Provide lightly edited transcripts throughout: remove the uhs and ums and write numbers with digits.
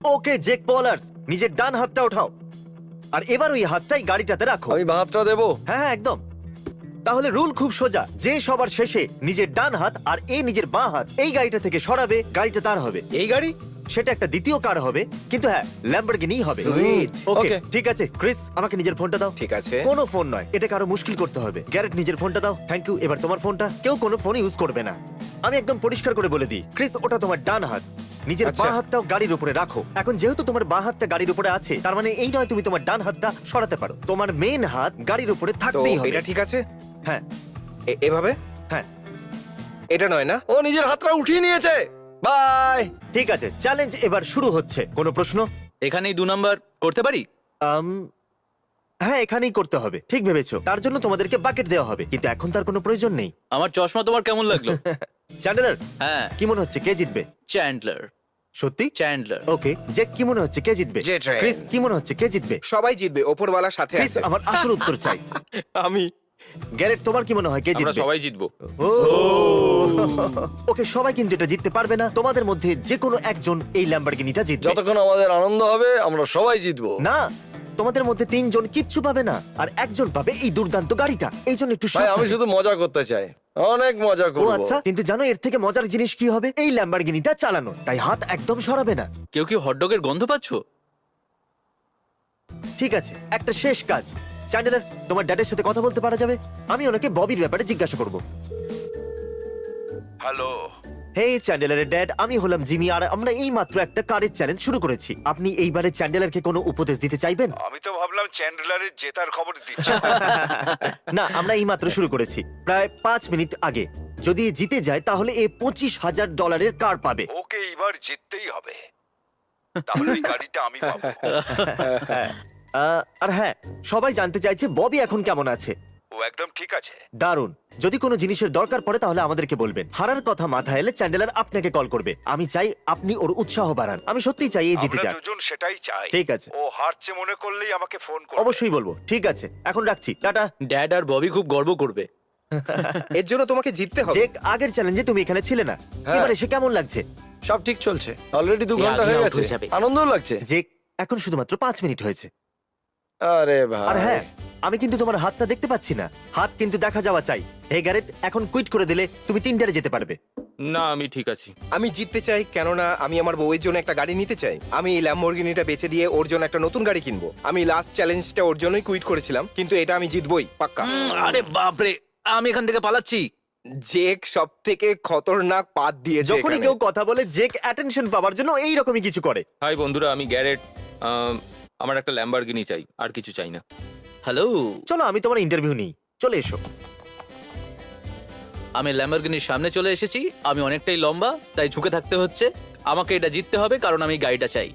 ওকে জেক পলার্স, নিজের ডান হাতটা ওঠাও আর এবার ওই হাতটাই গাড়িটাতে রাখো। আমি বাহাতটা দেবো। হ্যাঁ হ্যাঁ, একদম। তাহলে রুল খুব সোজা, যে সবার শেষে নিজের ডান হাত আর নিজের বাঁ হাত এই গাড়িটা থেকে সরাবে, গাড়িটা তার হবে। এই গাড়ি? সেটা একটা দ্বিতীয় কার হবে, কিন্তু হ্যাঁ ল্যাম্বরগিনি হবে। Sweet. ওকে Okay. ঠিক আছে ক্রিস, আমাকে নিজের ফোনটা দাও। ঠিক আছে। কোনো ফোন নয়, এটাকে আরো মুশকিল করতে হবে। গ্যারেট নিজের ফোনটা দাও। Thank you. এবার তোমার ফোনটা। কেউ কোনো ফোন ইউজ করবে না। আমি একদম পরিষ্কার করে বলে দিই, ক্রিস ওটা তোমার ডান হাত, নিজের আচ্ছা। বাঁ হাতটাও গাড়ির উপরে রাখো। এখন যেহেতু তোমার বাঁ হাতটা গাড়ির উপরে আছে, তার মানে এই নয় তুমি তোমার ডান হাতটা সরাতে পারো। তোমার মেন হাত গাড়ির উপরে তো থাকতেই হবে। এটা ঠিক আছে? হ্যাঁ এভাবে? হ্যাঁ এটা নয় না? ও নিজের হাতটা উঠিয়ে নিয়েছে। বাই। ঠিক আছে, চ্যালেঞ্জ এবার শুরু হচ্ছে। কোনো প্রশ্ন? এখানেই 2 নাম্বার করতে পারি? হ্যাঁ এখানেই করতে হবে, ঠিক ভেবেছো। তার জন্য তোমাদেরকে বাকেট দেওয়া হবে, কিন্তু এখন তার কোনো প্রয়োজন নেই। আমার চশমা তোমার কেমন লাগলো? চ্যান্ডেলার, হ্যাঁ, কি মনে হচ্ছে কে জিতবে? চ্যান্ডলার। সত্যি? চ্যান্ডলার। ওকে, জেক কি মনে হচ্ছে কে জিতবে? জেট্রেন। ক্রিস কি মনে হচ্ছে কে জিতবে? সবাই জিতবে, ওপরওয়ালার সাথে ক্রিস, আছে। আমার আসল উত্তর চাই। আমি। গ্যারেট তোমার কি মনে হয় কে আমরা জিতবে? সবাই জিতবো। ও ওকে, সবাই কিন্তু এটা জিততে পারবে না। তোমাদের মধ্যে যে কোনো একজন এই ল্যাম্বরগিনিটা জিতবে। যতক্ষণ আমাদের আনন্দ হবে আমরা সবাই জিতবো। না, তোমাদের মধ্যে 3 জন কিচ্ছু পাবে না, আর একজন পাবে এই দুর্দান্ত গাড়িটা। এই জন্য একটু ভাই আমি সাবধানে। শুধু মজা করতে চাই, অনেক মজা ও করবো। আচ্ছা, কিন্তু জানো এর থেকে মজার জিনিস কি হবে? এই ল্যাম্বরগিনিটা চালানো, তাই হাত একদম সরাবে না। কেউ কি হটডগের গন্ধ পাচ্ছো? ঠিক আছে, একটা শেষ কাজ। চ্যান্ডেলার, তোমার ড্যাডের সাথে কথা বলতে পারা যাবে? আমি ওনাকে ববির ব্যাপারে জিজ্ঞাসা করব। হ্যালো। হে চ্যান্ডেলারের ড্যাড, আমি হলাম জিমি, আর আমরা এই মাত্র একটা কারের চ্যালেঞ্জ শুরু করেছি। আপনি এইবারে চ্যান্ডেলারকে কোনো উপদেশ দিতে চাইবেন? আমি তো ভাবলাম চ্যান্ডলারের জেতার খবর দিচ্ছে। না, আমরা এই মাত্র শুরু করেছি, প্রায় 5 মিনিট আগে। যদি এ জিতে যায় তাহলে এ $25,000 কার পাবে। ওকে এবার জিততেই হবে, তাহলে ওই গাড়িটা আমি পাবো। আর হ্যাঁ, সবাই জানতে চাইছে ববি এখন কেমন আছে। ও একদম ঠিক আছে। দারুণ। যদি কোনো জিনিসের দরকার পড়ে তাহলে আমাদেরকে বলবেন। হারার কথা মাথায় এলে চ্যান্ডেলার আপনাকে কল করবে। আমি চাই আপনি ওর উৎসাহ বাড়ান। আমি সত্যিই চাই এই জিতে আমরা যাক। দুজন সেটাই চাই। ঠিক আছে, ও হারছে মনে করলেই আমাকে ফোন করবে। অবশ্যই বলবো। ঠিক আছে, এখন রাখছি, টাটা। ড্যাড আর ববি খুব গর্ব করবে। এর জন্য তোমাকে জিততে হবে। যে আগের চ্যালেঞ্জে তুমি এখানে ছিলে না, হ্যাঁ। এবার এসে কেমন লাগছে? সব ঠিক চলছে, অলরেডি 2 ঘন্টা আগে হয়ে out গেছে, হয়ে যাবে। আনন্দও লাগছে। যে এখন শুধুমাত্র 5 মিনিট হয়েছে। আরে ভাই। আর হ্যাঁ, আমি কিন্তু তোমার হাতটা দেখতে পাচ্ছি না। হাত কিন্তু দেখা যাওয়া চাই। হে গ্যারেট, এখন কুইট করে দিলে তুমি টিন্ডারে যেতে পারবে। না আমি ঠিক আছি। আমি জিততে চাই, কেননা আমি আমার বউয়ের জন্য একটা গাড়ি নিতে চাই। আমি এই ল্যাম্বরগিনিটা বেচে দিয়ে ওর জন্য একটা নতুন গাড়ি কিনবো। আমি লাস্ট চ্যালেঞ্জটা ওর জন্যই কুইট করেছিলাম, কিন্তু এটা আমি জিতবই পাক্কা। আরে বাপরে, আমি এখান থেকে পালাচ্ছি। জেক সব থেকে খতরনাক পাত দিয়েছে যখনই এখানে। কেউ কথা বলে, জেক অ্যাটেনশন পাওয়ার জন্য এইরকমই কিছু করে। হাই বন্ধুরা, আমি গ্যারেট। আমার একটা ল্যাম্বরগিনি চাই, আর কিছু চাই না। হ্যালো, চলো আমি তোমার ইন্টারভিউ নিই, চলে এসো। আমি ল্যাম্বরগিনির সামনে চলে এসেছি। আমি অনেকটাই লম্বা, তাই ঝুঁকে থাকতে হচ্ছে। আমাকে এটা জিততে হবে, কারণ আমি গাড়িটা চাই।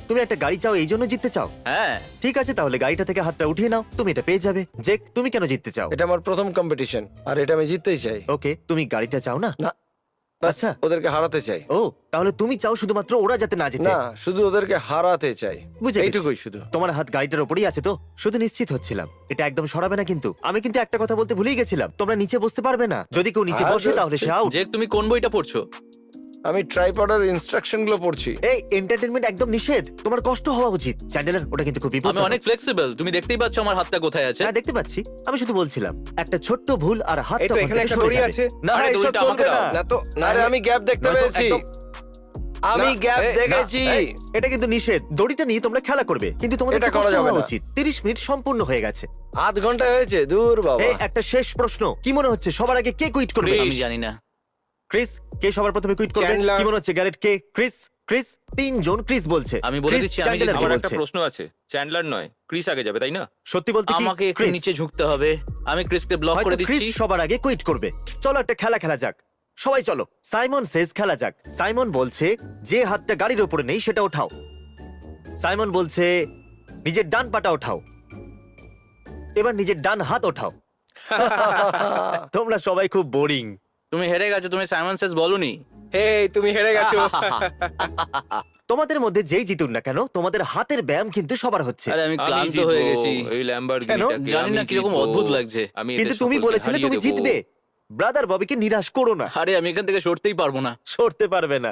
তুমি একটা গাড়ি চাও, এই জন্য জিততে চাও? হ্যাঁ, ঠিক আছে, তাহলে গাড়িটা থেকে হাতটা উঠিয়ে নাও, তুমি এটা পেয়ে যাবে। জেক, তুমি কেন জিততে চাও? এটা আমার প্রথম কম্পিটিশন, আর এটা আমি জিততেই চাই। ওকে, তুমি গাড়িটা চাও না? না, বাস আচ্ছা। ওদেরকে হারাতে চাই। ও, তাহলে তুমি চাও শুধুমাত্র ওরা যাতে না জিতে? না, শুধু ওদেরকে হারাতে চাই, বুঝে গেছি। এইটুকুই শুধু। তোমার হাত গাড়িটার উপরেই আছে তো? শুধু নিশ্চিত হচ্ছিলাম। এটা একদম সরাবে না কিন্তু। আমি কিন্তু একটা কথা বলতে ভুলেই গেছিলাম, তোমরা নিচে বসতে পারবে না। যদি কেউ নিচে বসে তাহলে সে আউট। যে তুমি কোন বইটা পড়ছো? আমি ট্রাইপডের ইনস্ট্রাকশন গুলো পড়ছি। এই এন্টারটেইনমেন্ট একদম নিষেধ, তোমার কষ্ট হওয়া উচিত। চ্যান্ডেলার, ওটা কিন্তু খুব আমি বিপজ্জনক। অনেক ফ্লেক্সিবল, তুমি দেখতেই পাচ্ছ আমার হাতটা কোথায় আছে। হ্যাঁ দেখতে পাচ্ছি, আমি শুধু বলছিলাম একটা ছোট্ট ভুল আর হাত এই তো এখানে একটা দড়ি আছে। না আরে, এসব দড়িটা চলবে আমাকে না। দাও। না তো, না আরে আমি গ্যাপ দেখতে না তো, পেয়েছি, একদম। আমি না, গ্যাপ এই, না, দেখেছি। এই, এটা কিন্তু নিষেধ। দড়িটা নিয়ে তোমরা খেলা করবে, কিন্তু তোমাদের এটা তো করা কষ্ট যাবে হওয়া না। উচিত। 30 মিনিট সম্পূর্ণ হয়ে গেছে। আধ ঘন্টা হয়েছে, দূর বাবা। এই একটা শেষ প্রশ্ন, কি মনে হচ্ছে সবার আগে কে কুইট করবে? আমি জানি না। ক্রিস, কে সবার প্রথমে কুইট করবে? চ্যান্ডলার। কি মনে হচ্ছে গ্যারেট কে? ক্রিস? ক্রিস? 3 জন ক্রিস বলছে। আমি বলে ক্রিস দিচ্ছি, আমি চ্যান্ডেলারকে আমার একটা বলছে। প্রশ্ন আছে, চ্যান্ডলার নয় ক্রিস আগে যাবে, তাই না? সত্যি বলতে কি আমাকে একটু ক্রিস? নিচে ঝুঁকতে হবে। আমি ক্রিসকে ব্লক হয়তো করে ক্রিস দিচ্ছি। সবার আগে কুইট করবে। চলো একটা খেলা খেলা যাক, সবাই চলো। সাইমন সেজ খেলা যাক। সাইমন বলছে যে হাতটা গাড়ির উপরে নেই সেটা ওঠাও। সাইমন বলছে নিজের ডান পাটা ওঠাও। এবার নিজের ডান হাত ওঠাও। তোমরা সবাই খুব বোরিং। তুমি হেরে গেছো, তুমি সাইমন সেজ বলনি। হেই, তুমি হেরে গেছো। তোমাদের মধ্যে যেই জিতুন না কেন, তোমাদের হাতের ব্যায়াম কিন্তু সবার হচ্ছে। আরে আমি আমি ক্লান্ত জিতবো, হয়ে গেছি। এই ল্যাম্বরগিনিটাকে জানি না আমি কিরকম জিতবো। অদ্ভুত লাগছে। আমি কিন্তু এদের তুমি সকলকে বলেছিলে হারিয়ে তুমি দেবো। জিতবে। ব্রাদার ববিকে নিরাশ করো না। আরে আমি এখান থেকে সরতেই পারবো না। সরতে পারবে না।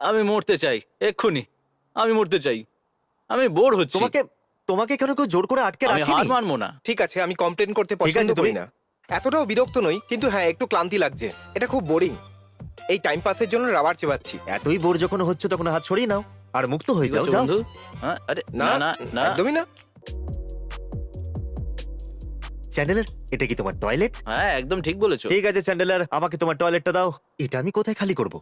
আমি মরতে চাই এক্ষুনি, আমি মরতে চাই, আমি বোর হচ্ছি, তোমাকে তোমাকে কেন কেউ জোর করে আটকে আমি হার রাখেনি? মানবো না। ঠিক আছে, আমি কমপ্লেন করতে ঠিক আছে, পছন্দ করি তুমি- না। এতটাও বিরক্ত নই, কিন্তু হ্যাঁ একটু ক্লান্তি লাগছে। এটা খুব বোরিং। এই টাইম পাসের জন্য রাবার চেবাচ্ছি। এতই বোর যখন হচ্ছে তখন হাত সরিয়ে নাও আর মুক্ত হয়ে ঠিক যাও আছে যাও। বন্ধু। হ্যাঁ, আরে না না না, একদমই না। চ্যান্ডেলার, এটা কি তোমার টয়লেট? হ্যাঁ একদম ঠিক বলেছো। ঠিক আছে চ্যান্ডেলার, আমাকে তোমার টয়লেটটা দাও। এটা আমি কোথায় খালি করব?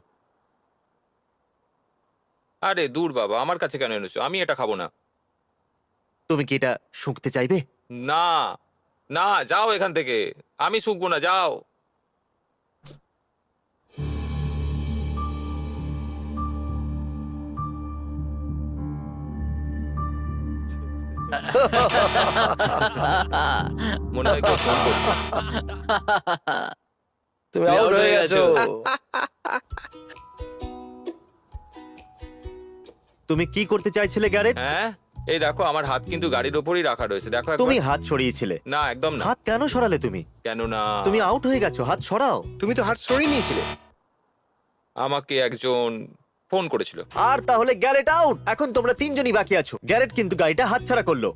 আরে দূর বাবা, আমার কাছে কেন এনেছো? আমি এটা খাবো না। তুমি কি এটা শুঁকতে চাইবে? না না, যাও এখান থেকে, আমি শুকবো না, যাও। মনে হয় কেউ ফোন করছে। তুমি Out আউট হয়ে হয়ে গেছো। তুমি কি করতে চাইছিলে গ্যারেট? হ্যাঁ, এই দেখো আমার হাত কিন্তু গাড়ির ওপরই রাখা রয়েছে, দেখো একবার। তুমি হাত সরিয়েছিলে। না একদম না। হাত কেন সরালে তুমি? কেন না? তুমি আউট হয়ে গেছো, হাত সরাও। তুমি তো হার্ট সরিয়ে নিয়েছিলে। আমাকে একজন ফোন করেছিল। আর তাহলে গ্যারেট আউট। এখন তোমরা তিনজনই বাকি আছো। গ্যারেট কিন্তু গাড়িটা হাতছাড়া করলো।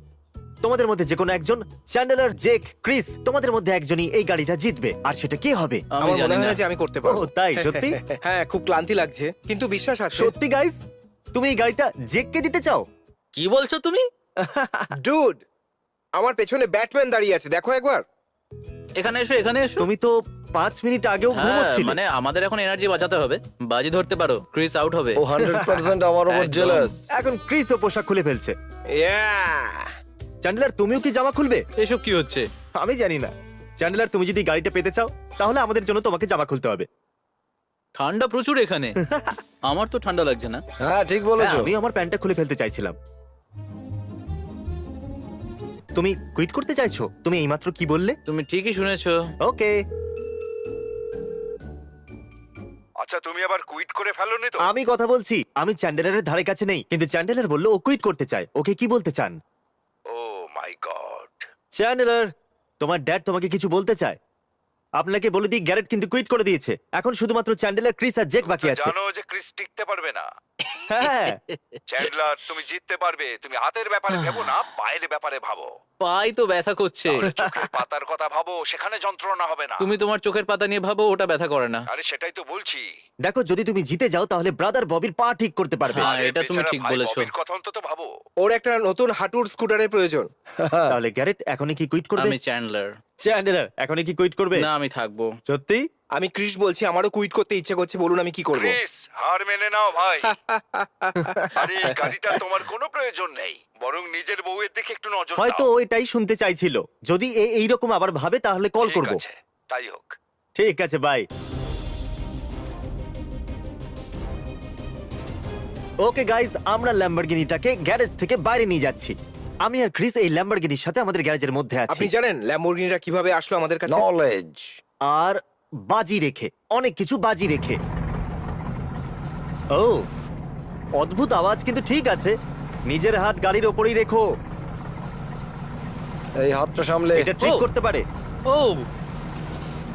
তোমাদের মধ্যে যে কোনো একজন, চ্যান্ডেলার, জেক, ক্রিস, তোমাদের মধ্যে একজনই এই গাড়িটা জিতবে। আর সেটা কে হবে? আমি আমার জানি মনে হয় না। না যে আমি করতে ও পারবো। তাই? সত্যি? হ্যাঁ, খুব ক্লান্তি লাগছে, কিন্তু বিশ্বাস আছে। সত্যি গাইস, তুমি এই গাড়িটা জেককে দিতে চাও? কি বলছো তুমি? ডুড, আমার পেছনে ব্যাটম্যান দাঁড়িয়ে আছে, দেখো একবার। এখানে এসো, এখানে এসো। তুমি তো 5 মিনিট আগেও হ্যাঁ, ঘুমোচ্ছিলে। মানে আমাদের এখন এনার্জি বাঁচাতে হবে। বাজি ধরতে পারো, ক্রিস আউট হবে। ও 100% আমার উপর একদম। জেলাস। এখন ক্রিসও পোশাক খুলে ফেলছে। Yeah! চ্যান্ডেলার, তুমিও কি জামা খুলবে? এসব কি হচ্ছে? আমি জানি না। চ্যান্ডেলার, তুমি যদি গাড়িটা পেতে চাও তাহলে আমাদের জন্য তোমাকে জামা খুলতে হবে। ঠান্ডা প্রচুর এখানে। আমার তো ঠান্ডা লাগছে না। হ্যাঁ ঠিক হ্যাঁ, বলেছো। আমি আমার প্যান্টটা খুলে ফেলতে চাইছিলাম। তুমি কুইট করতে চাইছো? তুমি এইমাত্র কি বললে? তুমি ঠিকই শুনেছো। ওকে, আচ্ছা, তুমি আবার কুইট করে ফেলোনি তো? আমি কথা বলছি। আমি চ্যান্ডেলারের ধারে কাছে নেই, কিন্তু চ্যান্ডেলার বললো ও কুইট করতে চায়। ওকে কি বলতে চান? ও মাই গড। চ্যান্ডেলার, তোমার ড্যাড তোমাকে কিছু বলতে চায়। আপনাকে বলে দিই, গ্যারেট কিন্তু কুইট করে দিয়েছে। এখন শুধুমাত্র চ্যান্ডেলার, ক্রিস আর জেক বাকি আছে। জানো যে ক্রিস টিকতে পারবে না। হ্যাঁ, চ্যান্ডলার, তুমি জিততে পারবে। তুমি হাতের ব্যাপারে ভেবো না, পায়ের ব্যাপারে ভাবো। পাই তো ব্যথা করছে। তাহলে চোখের পাতার কথা ভাবো, সেখানে যন্ত্রণা হবে না। তুমি তোমার চোখের পাতা নিয়ে ভাবো, ওটা ব্যথা করে না। আরে সেটাই তো বলছি। দেখো, যদি তুমি জিতে যাও তাহলে ব্রাদার ববির পা ঠিক করতে পারবে। হ্যাঁ, আরে এটা তুমি বেচারা ঠিক ভাই বলেছো। ববির কথা অন্তত ভাবো। ওর একটা নতুন হাঁটুর স্কুটারের প্রয়োজন। তাহলে গ্যারেট এখনই কি কুইট করবে? আমি চ্যান্ডলার। চ্যান্ডেলার এখনই কি কুইট করবে? না, আমি থাকবো। সত্যি? আমি ক্রিস বলছি, আমারও কুইট করতে ইচ্ছে করছে, বলুন আমি কি করব। ক্রিস, হার মেনে নাও ভাই। আরে এই গাড়িটা তোমার কোনো প্রয়োজন নেই, বরং নিজের বউয়ের দিকে একটু নজর হয়তো দাও। ও এটাই শুনতে চাইছিল। যদি এইরকম আবার ভাবে তাহলে কল ঠিক করব। আছে, তাই হোক। ঠিক আছে, বাই। ওকে গাইস, আমরা ল্যাম্বরগিনিটাকে গ্যারেজ থেকে বাইরে নিয়ে যাচ্ছি। আমি আর ক্রিস এই ল্যাম্বরগিনির সাথে আমাদের গ্যারেজের মধ্যে আছি। আপনি জানেন ল্যাম্বরগিনিটা কিভাবে আসলো আমাদের কাছে? নলেজ। আর বাজি রেখে, অনেক কিছু বাজি রেখে। ও, অদ্ভুত আওয়াজ, কিন্তু ঠিক আছে। নিজের হাত গাড়ির ওপরেই রেখো। এই হাতটা সামলে। এটা ট্রিক ও। করতে পারে। ও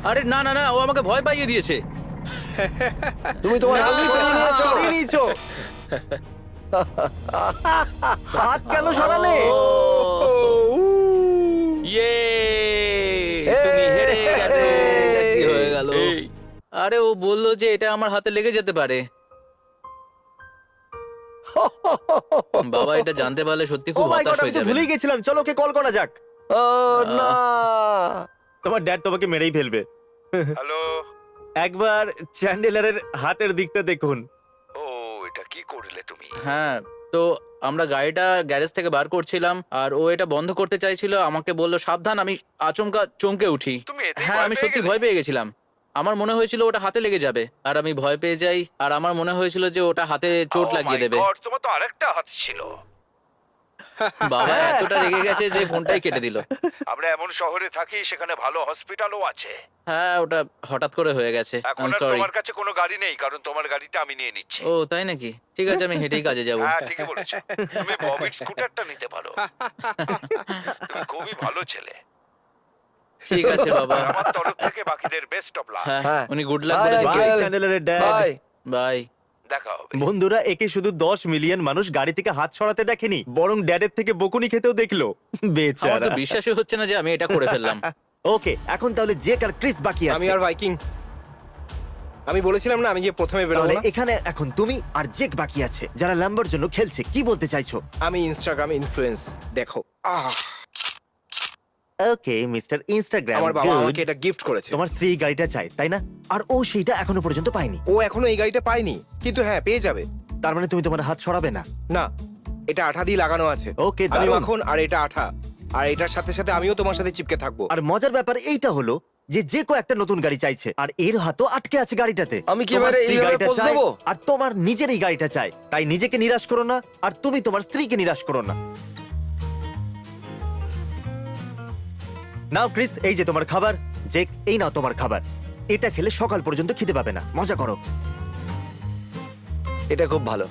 আরে না না না, ও আমাকে ভয় পাইয়ে দিয়েছে। তুমি তোমার না, হাত তুমি সরিয়ে তোমার হাত নিয়েছো। সরিয়ে নিয়েছো। হাত কেন সরালে? ইয়ে, তুমি হেরে গেছো। এটা কি হয়ে গেল? এই, আরে ও বললো যে এটা আমার হাতে লেগে যেতে পারে। বাবা এটা জানতে পারলে সত্যি ও খুব মাই হতাশ গড, আমি হয়ে তো যাবে। ভুলেই গেছিলাম। চলো ওকে কল করা যাক। ও না। তোমার ড্যাড তোমাকে মেরেই ফেলবে। হ্যালো। একবার চ্যান্ডেলারের হাতের দিকটা দেখুন। ও, এটা কি করলে তুমি? হ্যাঁ, তো আমরা গাড়িটা গ্যারেজ থেকে বার করছিলাম আর ও এটা বন্ধ করতে চাইছিল। আমাকে বললো সাবধান, আমি আচমকা চমকে উঠি। তুমি এতেই হ্যাঁ, ভয় আমি পেয়ে সত্যি গেলে? ভয় পেয়ে গেছিলাম। আমার মনে হয়েছিল ওটা হাতে লেগে যাবে আর আমি ভয় পেয়ে যাই। আর আমার মনে হয়েছিল যে ওটা হাতে চোট Oh লাগিয়ে my দেবে। God, তোমার তো আরেকটা হাত ছিল। বাবা এতটা রেগে গেছে যে ফোনটাই কেটে দিল। আমরা এমন শহরে থাকি, সেখানে ভালো হসপিটালও আছে। হ্যাঁ, ওটা হঠাৎ করে হয়ে গেছে। এখন আর সরি। তোমার কাছে কোনো গাড়ি নেই, কারণ তোমার গাড়িটা আমি নিয়ে নিচ্ছি। ও তাই নাকি? ঠিক আছে, আমি হেঁটেই কাজে যাব। হ্যাঁ, ঠিকই বলেছো। তুমি ববির স্কুটারটা নিতে পারো। তুমি খুবই ভালো ছেলে। ঠিক আছে বাবা। আর আমার তরফ থেকে বাকিদের বেস্ট অফ লাক। হ্যাঁ, হ্যাঁ। উনি গুড লাক Bye, বলেছে। Uncle. বাই চ্যান্ডেলারের ড্যাড। বাই। বাই। দেখা হবে। বন্ধুরা, একে শুধু 10 মিলিয়ন মানুষ গাড়ি থেকে হাত সরাতে দেখেনি, বরং ড্যাডের থেকে বকুনি খেতেও দেখলো। আমার বেচারা। তো বিশ্বাসই হচ্ছে না যে আমি এটা করে ফেললাম। ওকে, এখন তাহলে জেক আর ক্রিস বাকি আমি আছে। আর ভাইকিং, আমি বলেছিলাম না আমি যে প্রথমে বেরোবো তাহলে না। এখানে এখন তুমি আর জেক বাকি আছে, যারা ল্যাম্বার জন্য খেলছে। কি বলতে চাইছো? আমি ইনস্টাগ্রাম ইনফ্লুয়েন্স, দেখো ওকে মিস্টার ইনস্টাগ্রাম, আমার বাবা আমাকে এটা গিফট করেছে। তোমার স্ত্রী এই গাড়িটা চায়, তাই না? আর ও সেইটা এখনো পর্যন্ত পায়নি। ও এখনো এই গাড়িটা পায়নি, কিন্তু হ্যাঁ পেয়ে যাবে। তার মানে তুমি তোমার হাত সরাবে না? না, এটা আঠা দিয়ে লাগানো আছে। ওকে, আমি দারুণ। মাখন আর এটা আঠা, আর এটার সাথে সাথে আমিও তোমার সাথে চিপকে থাকবো। আর মজার ব্যাপার এইটা হলো যে যে কো একটা নতুন গাড়ি চাইছে, আর এর হাতও আটকে আছে গাড়িটাতে। আমি কি তোমার এবারে স্ত্রী এইভাবে গাড়িটা পোজ চায়, দেবো? আর তোমার নিজের এই গাড়িটা চাই। তাই নিজেকে নিরাশ করো না, আর তুমি তোমার স্ত্রীকে নিরাশ করো না। নাও ক্রিস, এই যে তোমার খাবার। জেক, এই নাও তোমার খাবার। এটা খেলে সকাল পর্যন্ত খিদে পাবে না। মজা করো। এটা খুব ভালো।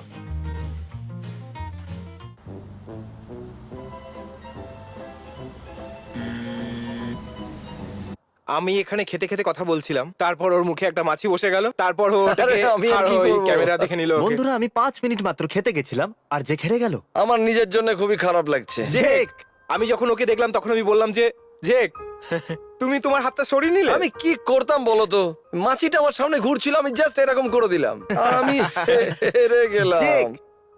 আমি এখানে খেতে খেতে কথা বলছিলাম, তারপর ওর মুখে একটা মাছি বসে গেল, তারপর ও ওটাকে আরে, আমি আর কি করবো? ক্যামেরা দেখে নিল। বন্ধুরা, আমি 5 মিনিট মাত্র খেতে গেছিলাম, আর যে হেরে গেল। আমার নিজের জন্য খুবই খারাপ লাগছে। জেক, আমি যখন ওকে দেখলাম তখন আমি বললাম যে জেক, তুমি তোমার হাতটা সরিয়ে নিলে। আমি কি করতাম বলো তো? মাছিটা আমার সামনে ঘুরছিল, আমি জাস্ট এরকম করে দিলাম আর আমি হেরে গেলাম। জেক,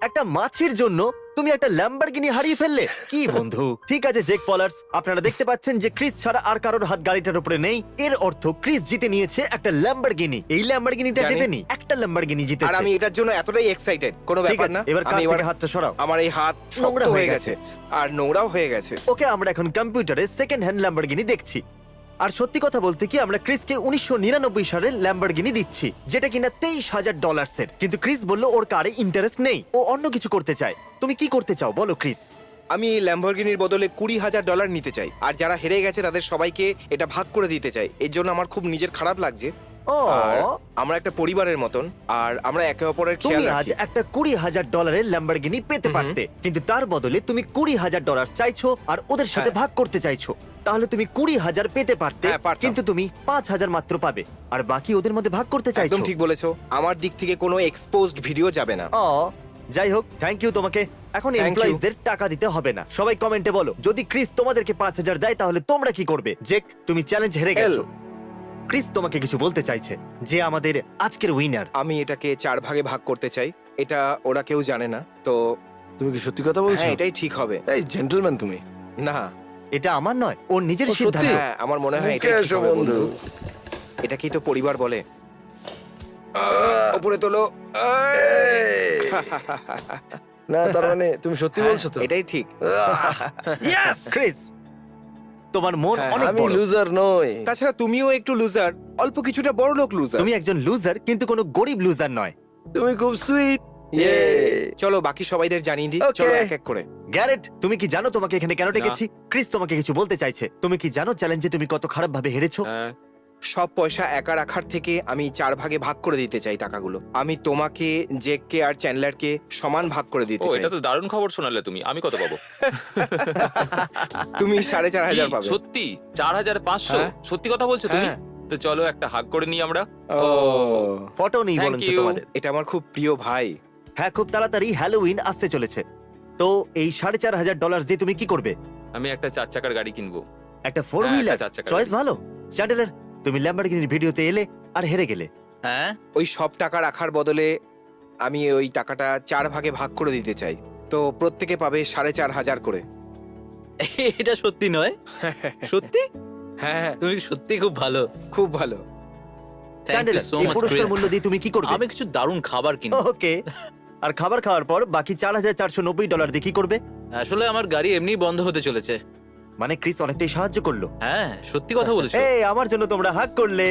একটা মাছের জন্য তুমি একটা ল্যাম্বরগিনি হারিয়ে ফেললে। কি বন্ধু? ঠিক আছে জেক পলার্স, আপনারা দেখতে পাচ্ছেন যে ক্রিস ছাড়া আর কারোর হাত গাড়িটার উপরে নেই। এর অর্থ ক্রিস জিতে নিয়েছে একটা ল্যাম্বরগিনি। এই ল্যাম্বরগিনিটা জানি। জেতেনি, একটা ল্যাম্বরগিনি আর জিতেছে। আমি এটার জন্য এতটাই এক্সাইটেড, কোনো ঠিক ব্যাপার আছে, না। এবার কার আমি থেকে হাতটা সরাও। আমার এই হাত নোংরা নোংরা হয়ে হয়ে গেছে আর নোংরাও হয়ে গেছে। ওকে, আমরা এখন কম্পিউটারে সেকেন্ড হ্যান্ড ল্যাম্বরগিনি দেখছি। আর সত্যি কথা বলতে কি, আমরা ক্রিসকে 1999 সালের ল্যাম্বরগিনি দিচ্ছি, যেটা কিনা $23,000 কিন্তু ক্রিস বললো ওর কারে ইন্টারেস্ট নেই, ও অন্য কিছু করতে চায়। তুমি কি করতে চাও বলো ক্রিস? আমি এই ল্যাম্বরগিনির বদলে $20,000 নিতে চাই, আর যারা হেরে গেছে তাদের সবাইকে এটা ভাগ করে দিতে চাই। এর জন্য আমার খুব নিজের খারাপ লাগছে। ও, আর আমরা একটা পরিবারের মতন, আর আমরা একে অপরের খেয়াল তুমি আজ রাখি। একটা $20,000 ল্যাম্বরগিনি পেতে পারতে, কিন্তু তার বদলে তুমি $20,000 চাইছো আর ওদের সাথে হ্যাঁ। ভাগ করতে চাইছো। তাহলে তুমি 20,000 পেতে পারতে, হ্যাঁ, পারতাম। কিন্তু তুমি 5,000 মাত্র পাবে, আর বাকি ওদের মধ্যে ভাগ করতে চাইছো। একদম ঠিক বলেছো। আমার দিক থেকে কোনো এক্সপোজড ভিডিও যাবে না। ও, যাই হোক, থ্যাংক ইউ তোমাকে। এখন Thank you. এমপ্লয়িজদের টাকা দিতে হবে না। সবাই কমেন্টে বলো, যদি ক্রিস তোমাদেরকে 5,000 দেয় তাহলে তোমরা কি করবে? জেক, তুমি চ্যালেঞ্জ হেরে গেছো। ক্রিস তোমাকে কিছু বলতে চাইছে, যে আমাদের আজকের উইনার। আমি এটাকে 4 ভাগে ভাগ করতে চাই। এটা ওরা কেউ জানে না, তো তুমি কি সত্যি কথা বলছো? হ্যাঁ এটাই ঠিক হবে। এই জেন্টলম্যান তুমি। না, এটা আমার নয়, ওর নিজের ও, সত্যি? সিদ্ধান্ত। হ্যাঁ আমার মনে হয় মুখে এটাই ঠিক এসো, হবে বন্ধু। বন্ধু। এটাকেই তো পরিবার বলে। উপরে তোলো। না, তার মানে তুমি সত্যি বলছো তো? এটাই ঠিক। ইয়েস! ক্রিস, তোমার মন হ্যাঁ, অনেক আমি বড়। লুজার নই। তাছাড়া তুমিও একটু লুজার, অল্প কিছুটা বড় লোক লুজার। তুমি একজন লুজার, কিন্তু কোনো গরিব লুজার নয়। তুমি খুব সুইট। চলো বাকি সবাইদের জানিয়ে দিই। Okay. চলো এক এক করে। গ্যারেট, তুমি কি জানো তোমাকে এখানে কেন ডেকেছি? ক্রিস তোমাকে কিছু বলতে চাইছে। তুমি কি জানো চ্যালেঞ্জে তুমি কত খারাপ ভাবে হেরেছো? হ্যাঁ, সব পয়সা একা রাখার থেকে আমি 4 ভাগে ভাগ করে দিতে চাই টাকাগুলো। আমি তোমাকে, জেককে আর চ্যান্ডলারকে সমান ভাগ করে দিতে ও চাই। এটা তো দারুণ খবর শোনালে তুমি। আমি কত পাবো? তুমি 4,500 কি? পাবে। সত্যি 4,500? হ্যাঁ। সত্যি কথা বলছো তুমি? হ্যাঁ। তো চলো একটা হাগ করে নিই আমরা। ও, ফটো নেই Thank বলুন you. তোমাদের। এটা আমার খুব প্রিয় ভাই। হ্যাঁ, খুব তাড়াতাড়ি হ্যালোউইন আসতে চলেছে। তো এই $4,500 দিয়ে তুমি কি করবে? আমি একটা 4 চাকার গাড়ি কিনবো। একটা 4 হ্যাঁ, হুইলার? একটা 4 চাকার চয়েস গাড়ি। ভালো। চ্যান্ডেলার, তুমি ল্যাম্বরগিনির ভিডিওতে এলে আর হেরে গেলে। হ্যাঁ, ওই সব টাকা রাখার বদলে আমি ওই টাকাটা 4 ভাগে ভাগ করে দিতে চাই। তো প্রত্যেকে পাবে 4,500 করে। এটা সত্যি নয়? সত্যি? হ্যাঁ, তুমি সত্যি খুব ভালো। খুব ভালো। Thank you চ্যান্ডেলার, so এই much, পুরস্কার Chris. মূল্য দিয়ে তুমি কি করবে? আমি কিছু দারুণ খাবার কিনবো। ওকে, আর খাবার খাওয়ার পর বাকি $4,490 দিয়ে কি করবে? আসলে আমার গাড়ি এমনি বন্ধ হতে চলেছে। মানে ক্রিস অনেকটাই সাহায্য করলো। হ্যাঁ, সত্যি কথা বলেছো। এই, আমার জন্য তোমরা হাগ করলে।